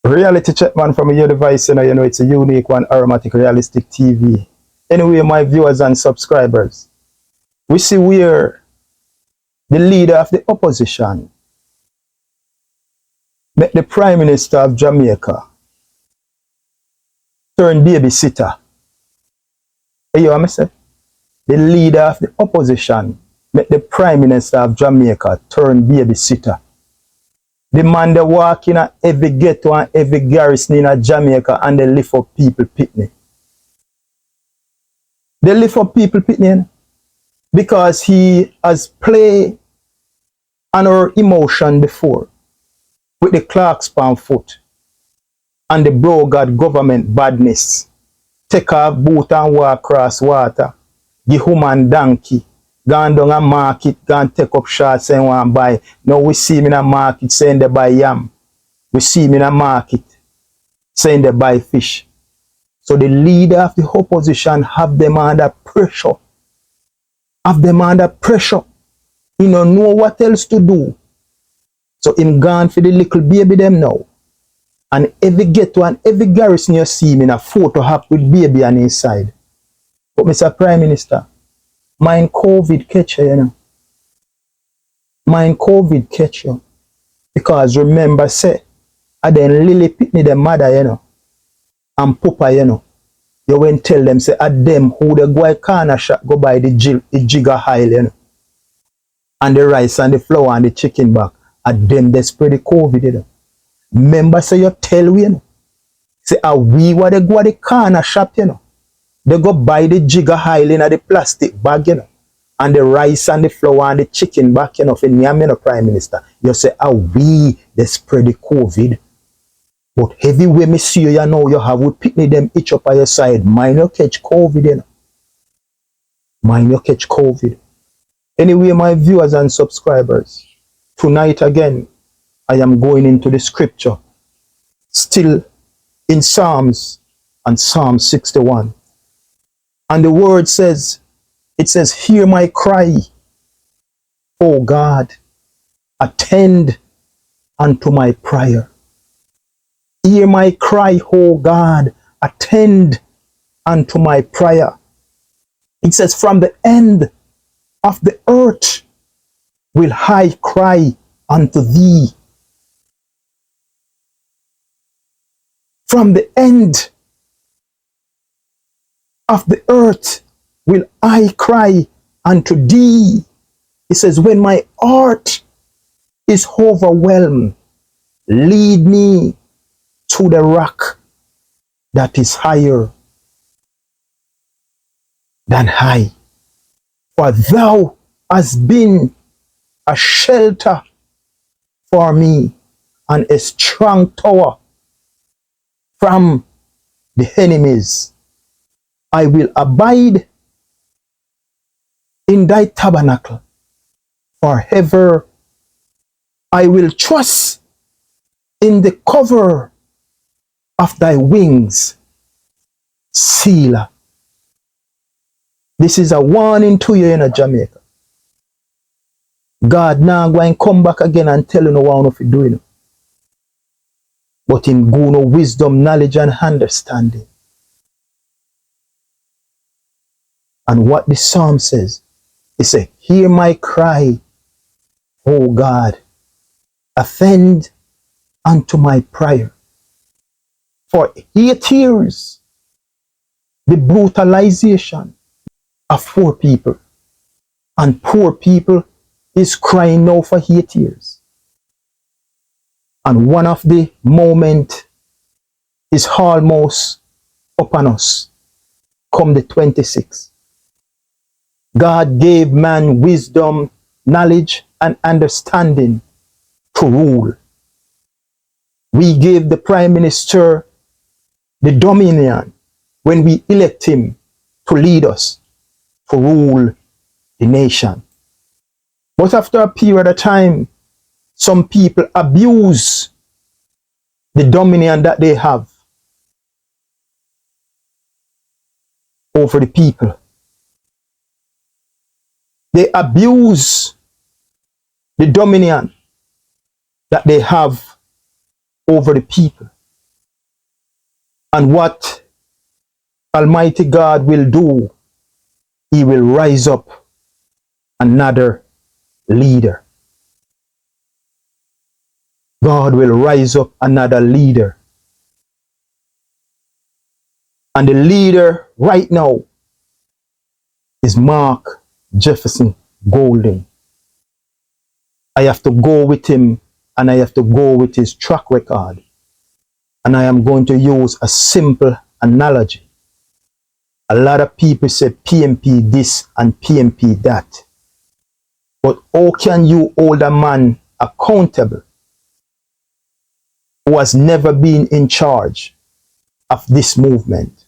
Reality check, man, from your device, you know, it's a unique one, Aromatic Realistic TV. Anyway, my viewers and subscribers, we see where the leader of the opposition met the Prime Minister of Jamaica turn babysitter. Hey, you know what I say? The leader of the opposition met the Prime Minister of Jamaica turn babysitter. The man they walk in a every ghetto and every garrison in Jamaica and they lift up people picnic. They lift up people picnic because he has played on our emotion before with the Clark's palm foot and the Brogod government badness. Take off boot and walk across water. Give human donkey. Gone down a market, go and take up shots saying want buy. Now we see him in a market saying they buy yam. We see him in a market saying they buy fish. So the leader of the opposition have them under pressure. Have them under pressure. He don't know what else to do. So him gone for the little baby them now. And every ghetto and every garrison you see him in a photo up with baby on inside. But Mr. Prime Minister, mind COVID catch you, you know. Mind COVID catch you. Because remember, say, I then Lily Pitney the mother, you know. And Papa, you know. You went tell them, say, at them who the go corner shop go buy the jigger oil, you know. And the rice and the flour and the chicken back. At them they spread the COVID, you know. Remember, say, you tell we, you know. Say, we were the go the corner shop, you know. They go buy the jigger oil in the plastic bag, you know, and the rice and the flour and the chicken back, you know, for Nyam, you know, Prime Minister. You say, they spread the COVID. But heavy way me see you know, you have would pick them each up on your side. Mind you catch COVID, you know. Mind you catch COVID. Anyway, my viewers and subscribers, tonight again, I am going into the scripture. Still in Psalms and Psalm 61. And the word says, it says, hear my cry, O God, attend unto my prayer. Hear my cry, O God, attend unto my prayer. It says, from the end of the earth will I cry unto thee. From the end of the earth will I cry unto thee. It says, when my heart is overwhelmed, lead me to the rock that is higher than I. For thou hast been a shelter for me and a strong tower from the enemies. I will abide in thy tabernacle forever. I will trust in the cover of thy wings. Selah. This is a warning to you in Jamaica. God now going to come back again and tell you no what to do. You know. But in good no wisdom, knowledge, and understanding. And what the psalm says, it says, hear my cry, O God, attend unto my prayer. For 8 years, the brutalization of poor people. And poor people is crying now for 8 years. And one of the moment is almost upon us. Come the 26th. God gave man wisdom, knowledge, and understanding to rule. We gave the Prime Minister the dominion when we elect him to lead us, to rule the nation. But after a period of time, some people abuse the dominion that they have over the people. They abuse the dominion that they have over the people. And what Almighty God will do, he will rise up another leader. God will rise up another leader. And the leader right now is Mark Jefferson Golden. I have to go with him, and I have to go with his track record. And I am going to use a simple analogy. A lot of people say PMP this and PMP that. But how can you hold a man accountable who has never been in charge of this movement?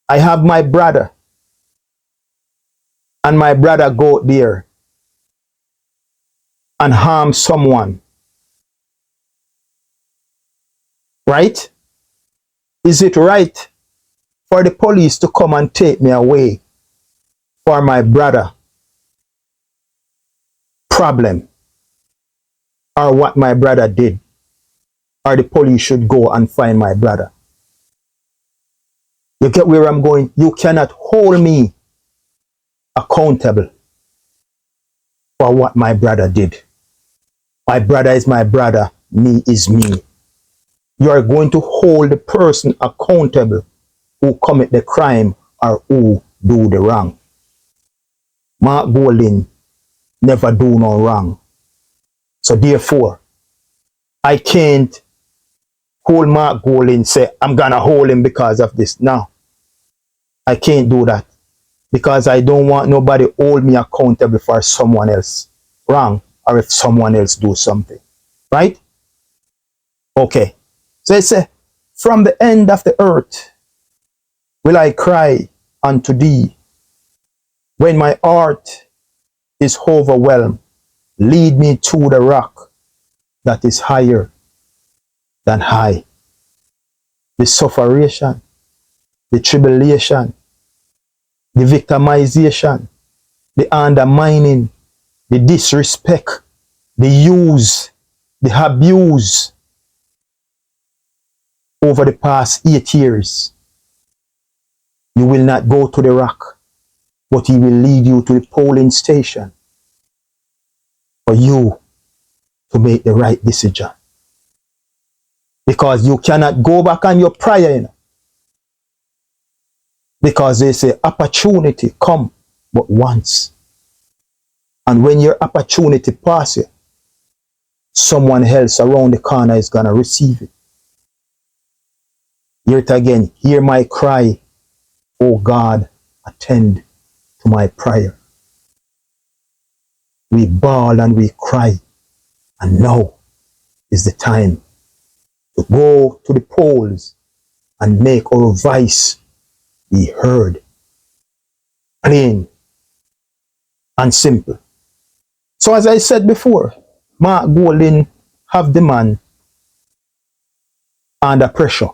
I have my brother, and my brother go there and harm someone. Right? Is it right for the police to come and take me away for my brother problem, or what my brother did? Or the police should go and find my brother? You get where I'm going? You cannot hold me accountable for what my brother did. My brother is my brother, me is me. You are going to hold the person accountable who commit the crime or who do the wrong. Mark Golden never do no wrong. So therefore, I can't hold Mark Golden and say, I'm gonna hold him because of this. No, I can't do that, because I don't want nobody hold me accountable for someone else wrong, or if someone else do something. Right? Okay. So it say, from the end of the earth will I cry unto thee. When my heart is overwhelmed, lead me to the rock that is higher than high. The sufferation, the tribulation, the victimization, the undermining, the disrespect, the use, the abuse over the past 8 years. You will not go to the rock, but he will lead you to the polling station for you to make the right decision. Because you cannot go back on your prayer, you know? Because they say opportunity come but once. And when your opportunity passes, someone else around the corner is going to receive it. Hear it again. Hear my cry, O God, attend to my prayer. We bawl and we cry, and now is the time to go to the polls and make our voice be heard. Plain and simple. So as I said before, Mark Golden have the man under pressure,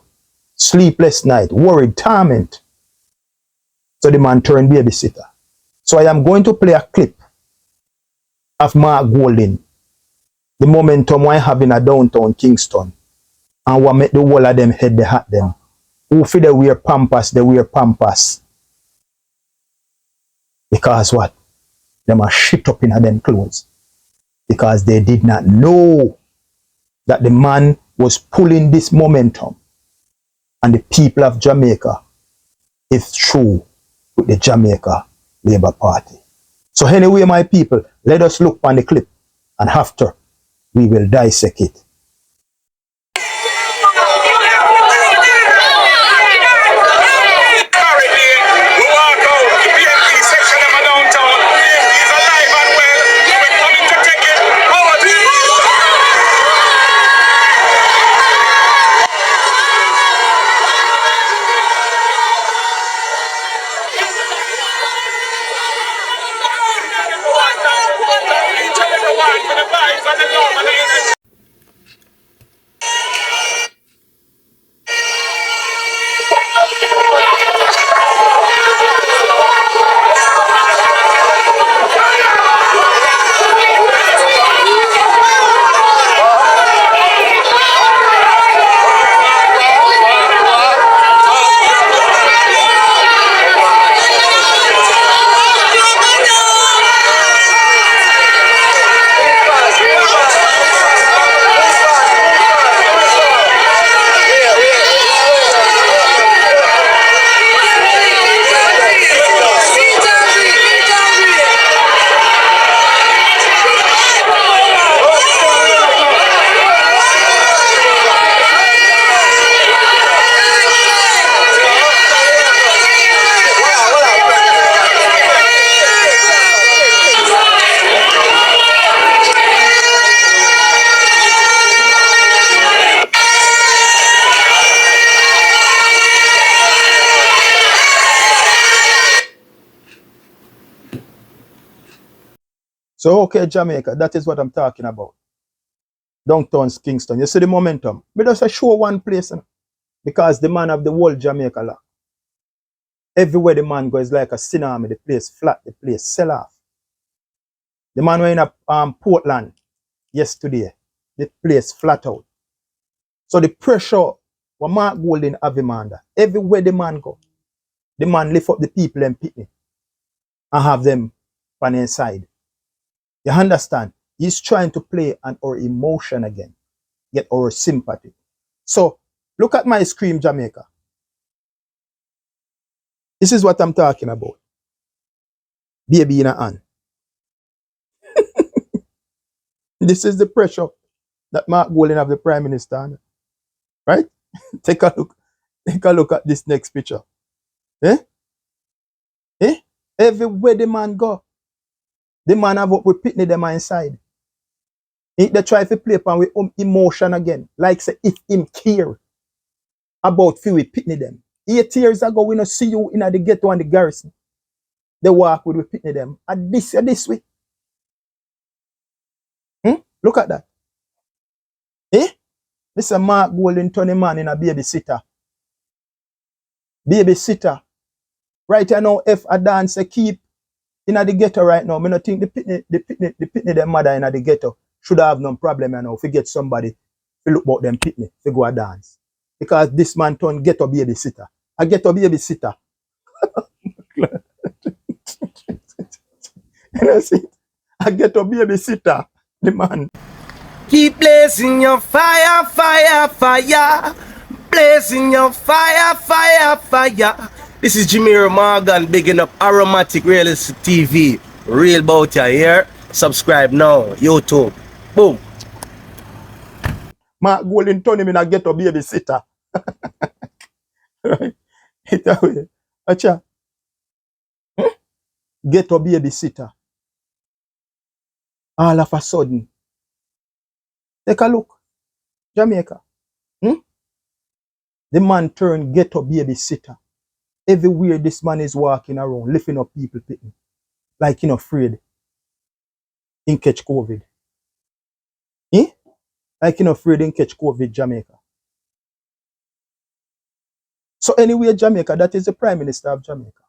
sleepless night, worried, torment. So the man turned babysitter. So I am going to play a clip of Mark Golden, the momentum I have in a downtown Kingston, and what make the whole of them head the hat them. Who feel they wear pampas, they wear pampas. Because what? Them are shit up in them clothes. Because they did not know that the man was pulling this momentum, and the people of Jamaica is through with the Jamaica Labour Party. So anyway, my people, let us look on the clip, and after we will dissect it. So, okay, Jamaica, that is what I'm talking about. Downtown Kingston. You see the momentum. Me just show one place, because the man of the whole Jamaica lock. Everywhere the man goes like a tsunami, the place flat, the place sell off. The man went in Portland yesterday, the place flat out. So the pressure, what Mark Golden have him under, everywhere the man go, the man lift up the people and picnic and have them on the inside. You understand? He's trying to play on our emotion again, get our sympathy. So look at my screen, Jamaica. This is what I'm talking about. Baby in a hand. This is the pressure that Mark Golden have the Prime Minister under. Right? Take a look. Take a look at this next picture. Eh? Eh? Everywhere the man go, the man have up with pitney them inside. They try to play upon with emotion again. Like say if him care about few with pitney them. 8 years ago, we not see you in the ghetto and the garrison. They walk with pitney them. And this way. Look at that. Eh? This is Mark Golden Tony man in a babysitter. Babysitter. Right now, if a dance keep in the ghetto right now, I don't think the pitney them mother in the ghetto should have no problem, you know, if you get somebody to look about them pitney, to go a dance. Because this man turn ghetto babysitter. A ghetto babysitter. You see? A ghetto babysitter. The man. Keep blazing your fire, fire, fire. Blazing your fire, fire, fire. This is Jimmy Morgan bigging up Aromatic Realist TV. Real about ya here. Subscribe now. YouTube. Boom. Mark Golden turn him in a ghetto babysitter. Right? It away. Acha. Ghetto babysitter. All of a sudden. Take a look. Jamaica. The man turned ghetto babysitter. Everywhere this man is walking around, lifting up people pitting. Like he not afraid. In catch COVID. Like he not afraid in catch COVID, Jamaica. So anyway, Jamaica, that is the Prime Minister of Jamaica.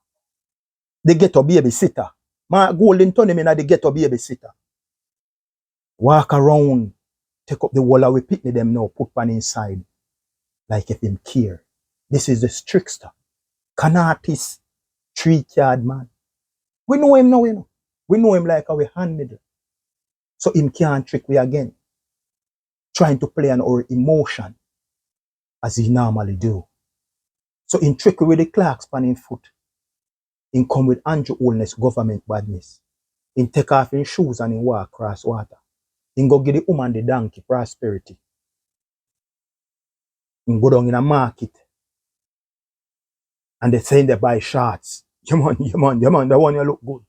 The ghetto babysitter. Mark Golden turn him in the ghetto babysitter. Walk around, take up the wall of we pitney them now, put pan inside. Like if him care. This is the trickster. Canatis, 3-card man. We know him now, you know. We know him like our hand middle. So him can't trick we again. Trying to play on our emotion as he normally do. So in trick with the clerks pan in foot. In come with Andrew Oldness government badness. In take off in shoes and in walk across water. In go give the woman the donkey prosperity. In go down in a market. And they say they buy shorts. The one you look good.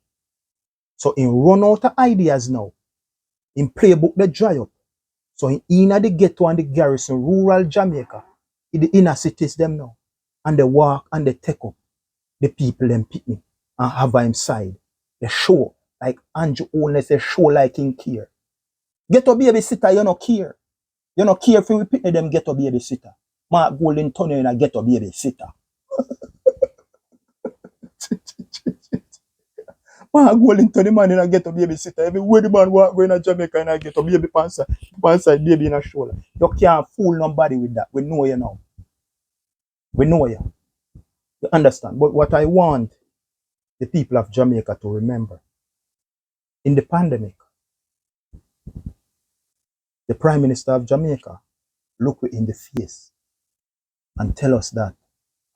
So in run out of ideas now. In playbook they dry up. So in the ghetto and the garrison, rural Jamaica, in the inner cities them now. And they walk and they take up the people them picnic and have him side. They show like Andrew Oldness, they show like in care. Ghetto babysitter, you no care. You no care if we picnic them ghetto babysitter. Mark Golden turn you in a ghetto babysitter. Mark Golden turn the man in a ghetto babysitter. Everywhere the man walk in a Jamaica and a ghetto baby pants baby in a shoulder. You can't fool nobody with that. We know you now. We know you. You understand? But what I want the people of Jamaica to remember, in the pandemic, the Prime Minister of Jamaica look in the face and tell us that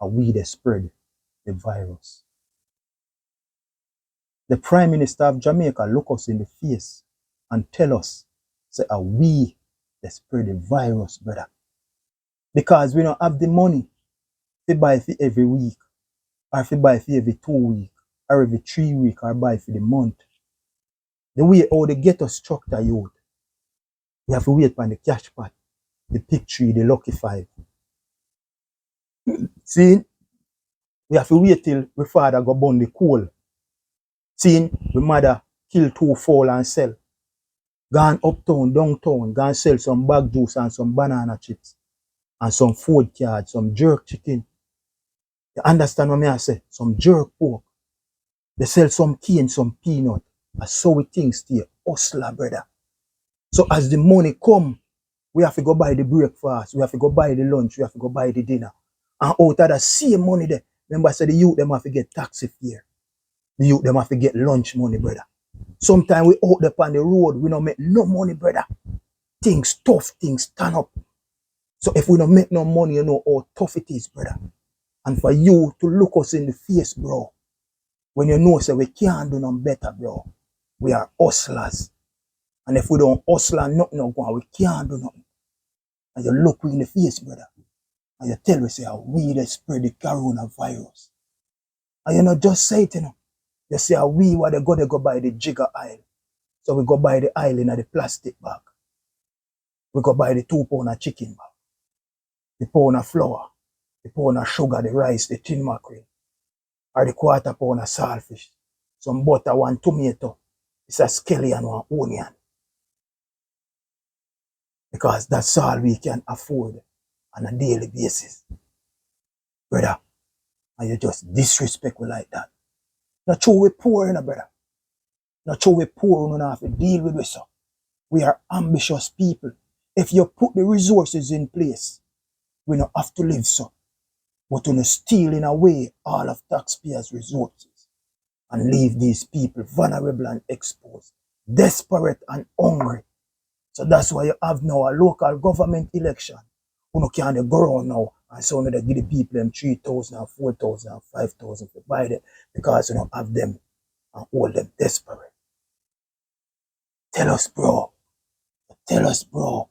we they spread the virus. The Prime Minister of Jamaica look us in the face and tell us, say, we they spread the virus, brother. Because we don't have the money to buy for every week, or to buy for every 2 weeks, or every 3 weeks, or buy for the month. The way how they get us structure youth, we have to wait for the cash pot, the pick tree, the lucky 5. See, we have to wait till we father go burn the coal. See, we mother kill 2 fowl and sell. Gone uptown, downtown, gone sell some bag juice and some banana chips and some food cards, some jerk chicken. You understand what I say? Some jerk pork. They sell some cane, some peanut. That's so we things stay. Hustler, brother. So as the money come, we have to go buy the breakfast, we have to go buy the lunch, we have to go buy the dinner. And out of the same money there, remember I said the youth them have to get taxi fare. The youth them have to get lunch money, brother. Sometimes we out there on the road, we don't make no money, brother. Things tough, things stand up. So if we don't make no money, you know how tough it is, brother. And for you to look us in the face, bro, when you know say we can't do no better, bro. We are hustlers. And if we don't hustle and nothing no go, we can't do nothing. And you look we in the face, brother. And you tell me, say, we that spread the coronavirus. And you not just say it, you know. You say, we what they go buy the jigger oil. So we go buy the oil in the plastic bag. We go buy the 2 pound of chicken bag. The pound of flour. The pound of sugar, the rice, the tin mackerel. Or the 1/4 pound of saltfish. Some butter, 1 tomato. It's a scallion and 1 onion. Because that's all we can afford on a daily basis. Brother, and you just disrespect we like that. Not true we poor, you know, brother. Not true we poor, we don't have to deal with this. We are ambitious people. If you put the resources in place, we don't have to live so. But we steal in a way all of taxpayers' resources and leave these people vulnerable and exposed, desperate and hungry. So that's why you have now a local government election. You can't go around now and so they give the people them 3,000 and 4,000 and 5,000 to buy them because you don't have them and hold them desperate. Tell us, bro. Tell us, bro.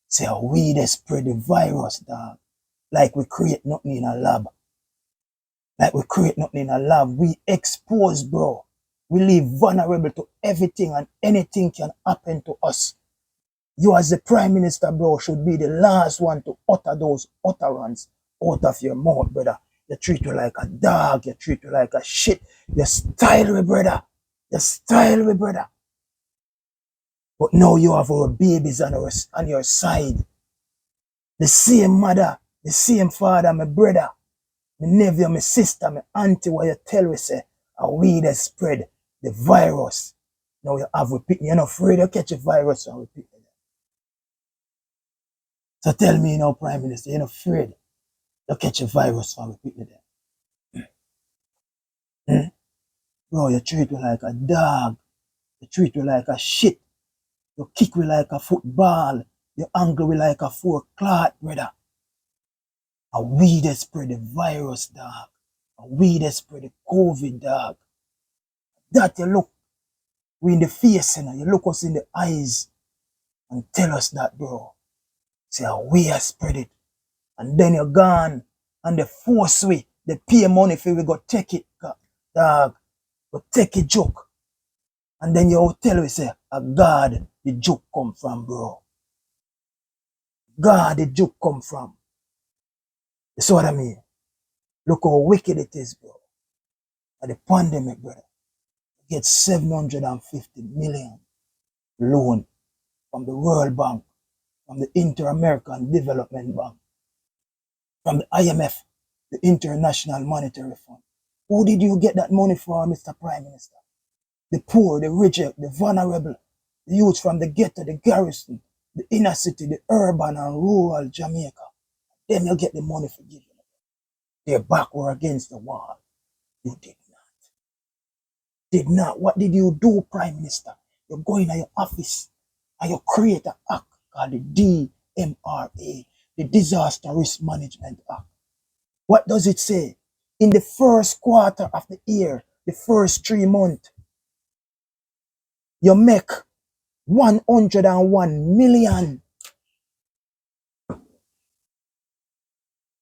Say we they spread the virus, dog. Like we create nothing in a lab. Like we create nothing in a lab. We expose, bro. We live vulnerable to everything and anything can happen to us. You as the Prime Minister, bro, should be the last one to utter those utterance out of your mouth, brother. You treat you like a dog. You treat you like a shit. You style me, brother. You style me, brother. But now you have our babies on your side. The same mother, the same father, my brother, my nephew, my sister, my auntie, what you tell me, say, a we that spread the virus. Now you have repeat. You're not afraid to catch a virus and repeat. So tell me now, Prime Minister, you're not afraid to catch a virus from repeating them. Bro, you treat me like a dog. You treat me like a shit. You kick me like a football. You angle me like a 4 o'clock, brother. And we that spread the virus, dog. And we that spread the COVID, dog. That you look we in the face, you know. You look us in the eyes and tell us that, bro. Say, we are spread it. And then you're gone. And they force we. They pay money for we go take it, dog. Go take a joke. And then you tell we, say, a God the joke come from, bro. God the joke come from. You see what I mean? Look how wicked it is, bro. At the pandemic, brother. You get 750 million loan from the World Bank, from the Inter-American Development Bank, from the IMF, the International Monetary Fund. Who did you get that money for, Mr. Prime Minister? The poor, the reject, the vulnerable, the youth from the ghetto, the garrison, the inner city, the urban and rural Jamaica. Then you get the money for giving. Their back were against the wall. You did not. Did not. What did you do, Prime Minister? You go in your office and you create an act called the DMRA, the Disaster Risk Management Act. What does it say? In the first quarter of the year, the first 3 months, you make 101 million.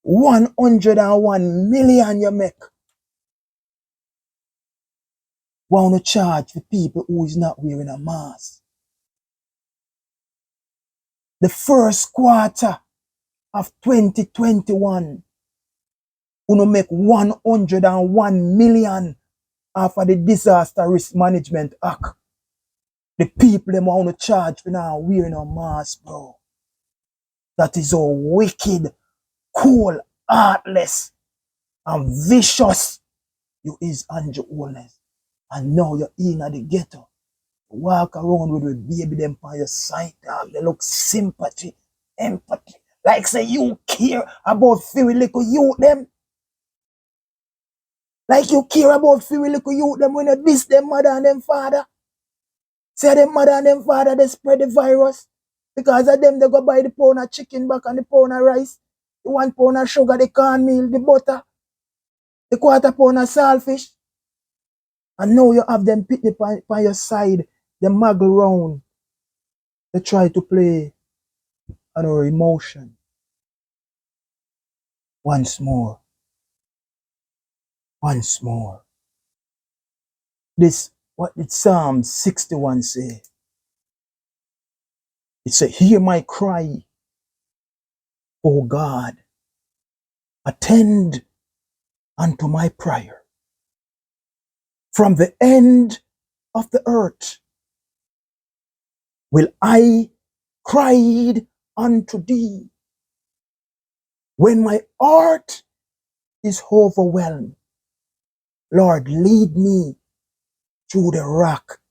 101 million you make. Want to charge for people who is not wearing a mask. The first quarter of 2021, you make 101 million after the Disaster Risk Management Act. The people them want to charge for now wearing a mask, bro. That is so wicked, cool, heartless, and vicious you is Andrew Holness. And now you're in at the ghetto. Walk around with the baby them by your side, dog. They look sympathy, empathy. Like say you care about few little youth them. Like you care about few little youth them when you diss them mother and them father. Say them mother and them father they spread the virus. Because of them they go buy the pound of chicken back and the pound of rice. The 1 pound of sugar, the cornmeal, the butter, the 1/4 pound of saltfish. And now you have them pitney by your side. They muggle round. They try to play on our emotion. Once more. Once more. This, what did Psalm 61 say? It said, hear my cry, O God. Attend unto my prayer. From the end of the earth will I cry unto thee. When my heart is overwhelmed, Lord, lead me through the rock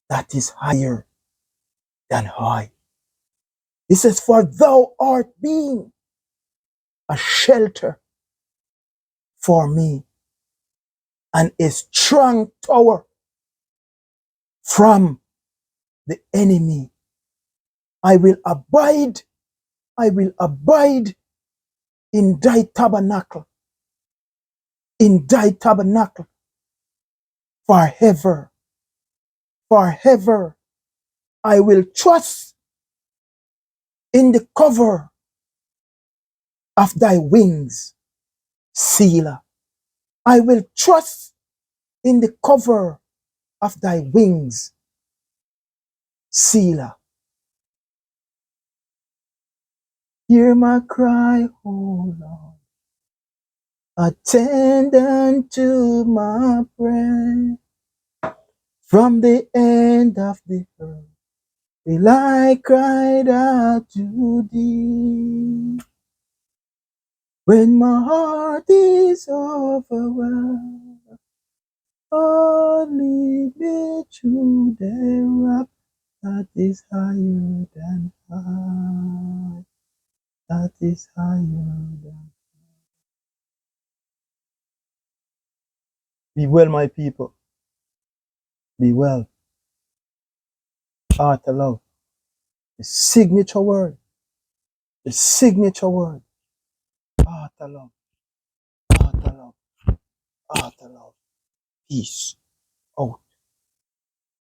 that is higher than high. It says, for thou art being a shelter for me and a strong tower from the enemy. I will abide in thy tabernacle, forever, forever. I will trust in the cover of thy wings, Selah. I will trust in the cover of thy wings, Selah. Hear my cry, O Lord. Attend unto my prayer. From the end of the earth will I cry out to thee. When my heart is overwhelmed, oh, lead me to the rock that is higher than high. That is higher than. Be well, my people. Be well. Heart of love. The signature word. The signature word. Heart of love. Heart of love. Heart of love. Peace. Out.